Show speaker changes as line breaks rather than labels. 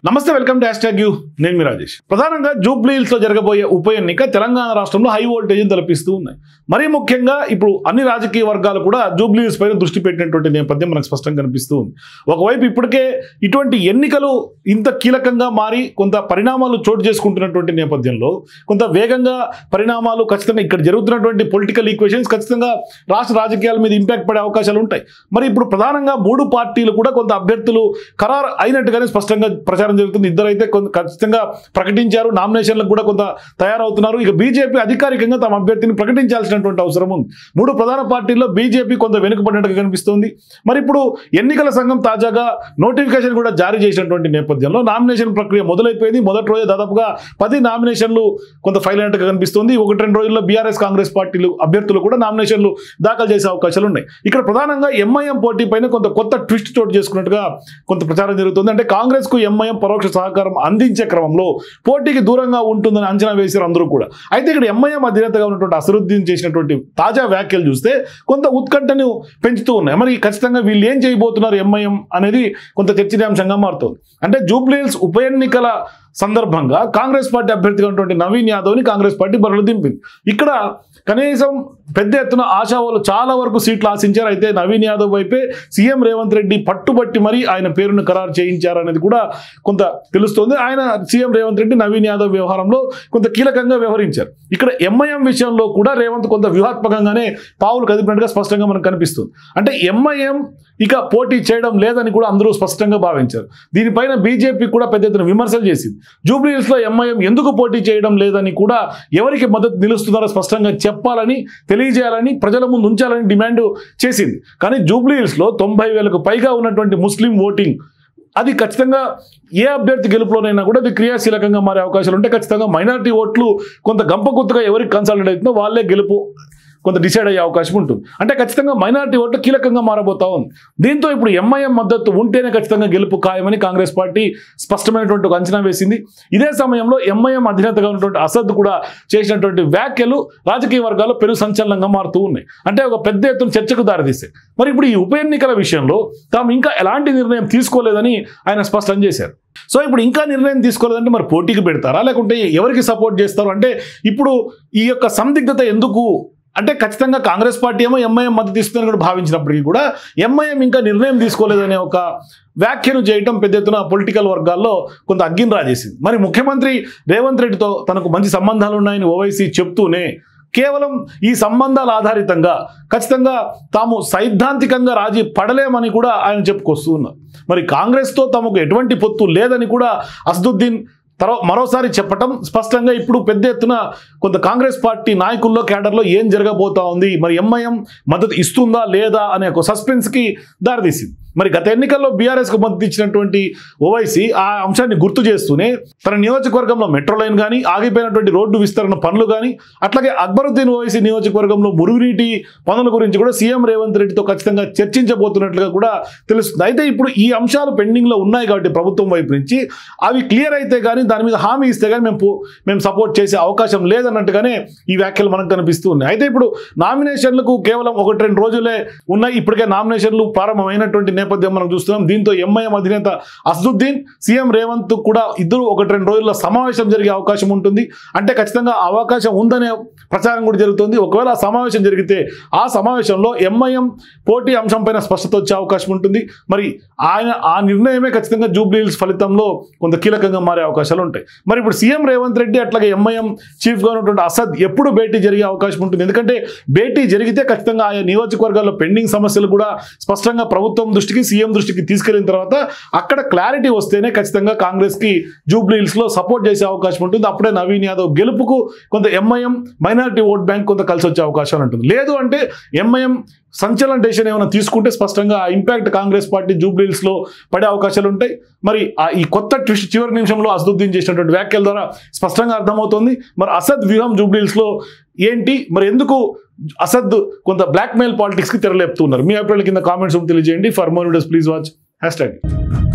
నమస్తే, welcome to #you. నేను మీ రాజేష్. ప్రధానంగా జూబ్లీహిల్స్ లో జరగబోయే ఉప ఎన్నిక తెలంగాణ రాష్ట్రంలో హై వోల్టేజ్ తలపిస్తూ ఉన్నాయి. మరీ ముఖ్యంగా ఇప్పుడు అన్ని రాజకీయ వర్గాలు కూడా జూబ్లీహిల్స్ పైన దృష్టి పెట్టినటువంటి నేపథ్యం మనకు స్పష్టంగా కనిపిస్తూ ఉంది. ఒకవైపు ఇప్పటికే ఇటువంటి ఎన్నికలు ఇంత కీలకంగా మారి కొంత పరిణామాలు చోటు చేసుకుంటున్నటువంటి నేపథ్యంలో కొంత వేగంగా పరిణామాలు ఖచ్చితంగా ఇక్కడ జరుగుతున్నటువంటి పొలిటికల్ ఈక్వేషన్స్ ఖచ్చితంగా రాష్ట్ర రాజకీయాల మీద ఇంపాక్ట్ పడే అవకాశాలు ఉంటాయి. మరి ఇప్పుడు ప్రధానంగా 3 పార్టీలు కూడా కొంత అభ్యర్థులు ఖరారు అయినట్టుగానే స్పష్టంగా ప్రచారం జరుగుతుంది. ఇద్దరైతే ఖచ్చితంగా ప్రకటించారు, నామినేషన్లకు కూడా కొంత తయారవుతున్నారు. ఇక బీజేపీ అధికారికంగా తమ అభ్యర్థిని ప్రకటించాల్సినటువంటి అవసరం ఉంది. 3 ప్రధాన పార్టీల్లో బీజేపీ కొంత వెనుకబడినట్టుగా కనిపిస్తోంది. మరి ఇప్పుడు ఎన్నికల సంఘం తాజాగా నోటిఫికేషన్ కూడా జారీ చేసినటువంటి నేపథ్యంలో నామినేషన్ ప్రక్రియ మొదలైపోయింది. మొదటి రోజే దాదాపుగా 10 నామినేషన్లు కొంత ఫైల్ అయినట్టుగా కనిపిస్తుంది. 1-2 రోజుల్లో బీఆర్ఎస్ కాంగ్రెస్ పార్టీలు అభ్యర్థులు కూడా నామినేషన్లు దాఖలు చేసే అవకాశాలు ఉన్నాయి. ఇక్కడ ప్రధానంగా ఎంఐఎం పోటీ పైన కొంత కొత్త ట్విస్ట్ చోటు చేసుకున్నట్టుగా కొంత ప్రచారం జరుగుతుంది. అంటే కాంగ్రెస్ కు ఎంఐఎం పరోక్ష సహకారం అందించే క్రమంలో పోటీకి దూరంగా ఉంటుందని అంచనా వేశారు అందరూ కూడా. అయితే ఇక్కడ ఎంఐఎం అధినేతగా ఉన్నటువంటి అసదుద్దీన్ చేసినటువంటి తాజా వ్యాఖ్యలు చూస్తే కొంత ఉత్కంఠను పెంచుతూ ఉన్నాయి. మరి ఖచ్చితంగా వీళ్ళు ఏం చేయబోతున్నారు ఎంఐఎం అనేది కొంత చర్చనీయాంశంగా మారుతుంది. అంటే జూబ్లీహిల్స్ ఉప ఎన్నికల సందర్భంగా కాంగ్రెస్ పార్టీ అభ్యర్థిగా ఉన్నటువంటి నవీన్ యాదవ్ని కాంగ్రెస్ పార్టీ బరిలో దింపింది. ఇక్కడ కనీసం పెద్ద ఎత్తున ఆశావాళ్ళు చాలా వరకు సీట్లు ఆశించారు. అయితే నవీన్ యాదవ్ వైపే సీఎం రేవంత్ రెడ్డి పట్టుబట్టి మరీ ఆయన పేరును ఖరారు చేయించారు అనేది కూడా కొంత తెలుస్తోంది. ఆయన సీఎం రేవంత్ రెడ్డి నవీన్ యాదవ్ వ్యవహారంలో కొంత కీలకంగా వ్యవహరించారు. ఇక్కడ ఎంఐఎం విషయంలో కూడా రేవంత్ కొంత వ్యూహాత్మకంగానే పావులు కదిపినట్టుగా స్పష్టంగా మనకు కనిపిస్తుంది. అంటే ఎంఐఎం ఇక పోటీ చేయడం లేదని కూడా అందరూ స్పష్టంగా భావించారు. దీనిపైన బీజేపీ కూడా పెద్ద ఎత్తున విమర్శలు చేసింది. జూబ్లీహిల్స్లో ఎంఐఎం ఎందుకు పోటీ చేయడం లేదని కూడా, ఎవరికి మద్దతు నిలుస్తున్నారో స్పష్టంగా చెప్పాలని, తెలియజేయాలని, ప్రజల ముందు ఉంచాలని డిమాండ్ చేసింది. కానీ జూబ్లీహిల్స్లో 90,000కు పైగా ఉన్నటువంటి ముస్లిం ఓటింగ్ అది ఖచ్చితంగా ఏ అభ్యర్థి గెలుపులోనైనా కూడా అది క్రియాశీలకంగా మారే అవకాశాలు ఉంటాయి. ఖచ్చితంగా మైనారిటీ ఓట్లు కొంత గంపగుత్తగా ఎవరికి కన్సల్టేట్ అవుతుందో వాళ్ళే గెలుపు కొంత డిసైడ్ అయ్యే అవకాశం ఉంటుంది. అంటే ఖచ్చితంగా మైనారిటీ ఓట్లు కీలకంగా మారబోతా ఉంది. దీంతో ఇప్పుడు ఎంఐఎం మద్దతు ఉంటేనే ఖచ్చితంగా గెలుపు ఖాయమని కాంగ్రెస్ పార్టీ స్పష్టమైనటువంటి ఒక అంచనా వేసింది. ఇదే సమయంలో ఎంఐఎం అధినేతగా ఉన్నటువంటి అసద్ కూడా చేసినటువంటి వ్యాఖ్యలు రాజకీయ వర్గాల్లో పెను సంచలనంగా మారుతూ ఉన్నాయి. అంటే ఒక పెద్ద ఎత్తున చర్చకు దారితీస్తాయి. మరి ఇప్పుడు ఈ ఉప ఎన్నికల విషయంలో తాము ఇంకా ఎలాంటి నిర్ణయం తీసుకోలేదని ఆయన స్పష్టం చేశారు. సో ఇప్పుడు ఇంకా నిర్ణయం తీసుకోలేదంటే మరి పోటీకి పెడతారా, లేకుంటే ఎవరికి సపోర్ట్ చేస్తారు? అంటే ఇప్పుడు ఈ యొక్క సందిగ్ధత ఎందుకు అంటే ఖచ్చితంగా కాంగ్రెస్ పార్టీ ఏమో ఎంఐఎం మద్దతు ఇస్తుందని కూడా భావించినప్పటికీ కూడా ఎంఐఎం ఇంకా నిర్ణయం తీసుకోలేదనే ఒక వ్యాఖ్యను చేయటం పెద్ద ఎత్తున పొలిటికల్ వర్గాల్లో కొంత అగ్గిని రాజేసింది. మరి ముఖ్యమంత్రి రేవంత్ రెడ్డితో తనకు మంచి సంబంధాలు ఉన్నాయని ఓవైసీ చెప్తూనే కేవలం ఈ సంబంధాల ఆధారితంగా ఖచ్చితంగా తాము సైద్ధాంతికంగా రాజీ పడలేమని కూడా ఆయన చెప్పుకొస్తూ ఉన్నారు. మరి కాంగ్రెస్తో తమకు ఎటువంటి పొత్తు లేదని కూడా అసదుద్దీన్ మరోసారి చెప్పటం స్పష్టంగా ఇప్పుడు పెద్ద ఎత్తున కొంత కాంగ్రెస్ పార్టీ నాయకుల్లో క్యాడర్లో ఏం జరగబోతా ఉంది, మరి ఎంఐఎం మద్దతు ఇస్తుందా లేదా అనే ఒక సస్పెన్స్కి దారితీసింది. మరి గత ఎన్నికల్లో బీఆర్ఎస్కు మద్దతు ఇచ్చినటువంటి ఓవైసీ ఆ అంశాన్ని గుర్తు చేస్తూనే తన నియోజకవర్గంలో మెట్రో లైన్ కానీ, ఆగిపోయినటువంటి రోడ్డు విస్తరణ పనులు కానీ, అట్లాగే అక్బరుద్దీన్ ఓవైసీ నియోజకవర్గంలో మురుగునీటి పనుల గురించి కూడా సీఎం రేవంత్ రెడ్డితో ఖచ్చితంగా చర్చించబోతున్నట్లుగా కూడా తెలుస్తుంది. అయితే ఇప్పుడు ఈ అంశాలు పెండింగ్లో ఉన్నాయి కాబట్టి ప్రభుత్వం వైపు నుంచి అవి క్లియర్ అయితే కానీ, దాని మీద హామీ ఇస్తే కానీ మేము సపోర్ట్ చేసే అవకాశం లేదన్నట్టుగానే ఈ వ్యాఖ్యలు మనకు కనిపిస్తూ ఉన్నాయి. అయితే ఇప్పుడు నామినేషన్లకు కేవలం 1-2 రోజులే ఉన్నాయి. ఇప్పటికే నామినేషన్లు ప్రారంభమైనటువంటి నేపథ్యం మనం చూస్తున్నాం. దీంతో ఎంఐఎం అధినేత అసదుద్దీన్, సీఎం రేవంత్ కూడా ఇద్దరు 1-2 రోజుల్లో సమావేశం జరిగే అవకాశం ఉంటుంది. అంటే ఖచ్చితంగా అవకాశం ఉందనే ప్రచారం కూడా జరుగుతుంది. ఒకవేళ ఆ సమావేశం జరిగితే ఆ సమావేశంలో ఎంఐఎం పోటీ అంశం పైన స్పష్టత వచ్చే అవకాశం ఉంటుంది. మరి ఆ నిర్ణయమే ఖచ్చితంగా జూబ్లీహిల్స్ ఫలితంలో కొంత కీలకంగా మారే అవకాశాలు ఉంటాయి. మరి ఇప్పుడు సీఎం రేవంత్ రెడ్డి అట్లాగే ఎంఐఎం చీఫ్గా ఉన్నటువంటి అసద్ ఎప్పుడు భేటీ జరిగే అవకాశం ఉంటుంది? ఎందుకంటే భేటీ జరిగితే ఖచ్చితంగా ఆయా నియోజకవర్గాల్లో పెండింగ్ సమస్యలు కూడా స్పష్టంగా ప్రభుత్వం దృష్టికి, సీఎం దృష్టికి తీసుకెళ్లిన తర్వాత అక్కడ క్లారిటీ వస్తేనే ఖచ్చితంగా కాంగ్రెస్కి జూబ్లీహిల్స్లో సపోర్ట్ చేసే అవకాశం ఉంటుంది. అప్పుడే నవీన్ యాదవ్ గెలుపుకు కొంత ఎంఐఎం మైనారిటీ ఓట్ బ్యాంక్ కొంత కలిసి వచ్చే అవకాశం ఉంటుంది. లేదు అంటే ఎంఐఎం సంచలన డెసిషన్ ఏమైనా తీసుకుంటే స్పష్టంగా ఆ ఇంపాక్ట్ కాంగ్రెస్ పార్టీ జూబ్లీహిల్స్లో పడే అవకాశాలు ఉంటాయి. మరి ఈ కొత్త ట్విస్ట్ చివరి నిమిషంలో అసదుద్దీన్ చేసినటువంటి వ్యాఖ్యల ద్వారా స్పష్టంగా అర్థమవుతుంది. మరి అసద్ వ్యూహం జూబ్లీహిల్స్లో ఏంటి, మరి ఎందుకు అసద్ కొంత బ్లాక్మెయిల్ పాలిటిక్స్కి తెరలేపుతున్నారు? మీ అభిప్రాయాల కింద కామెంట్స్ తెలియజేయండి. For more videos please watch #.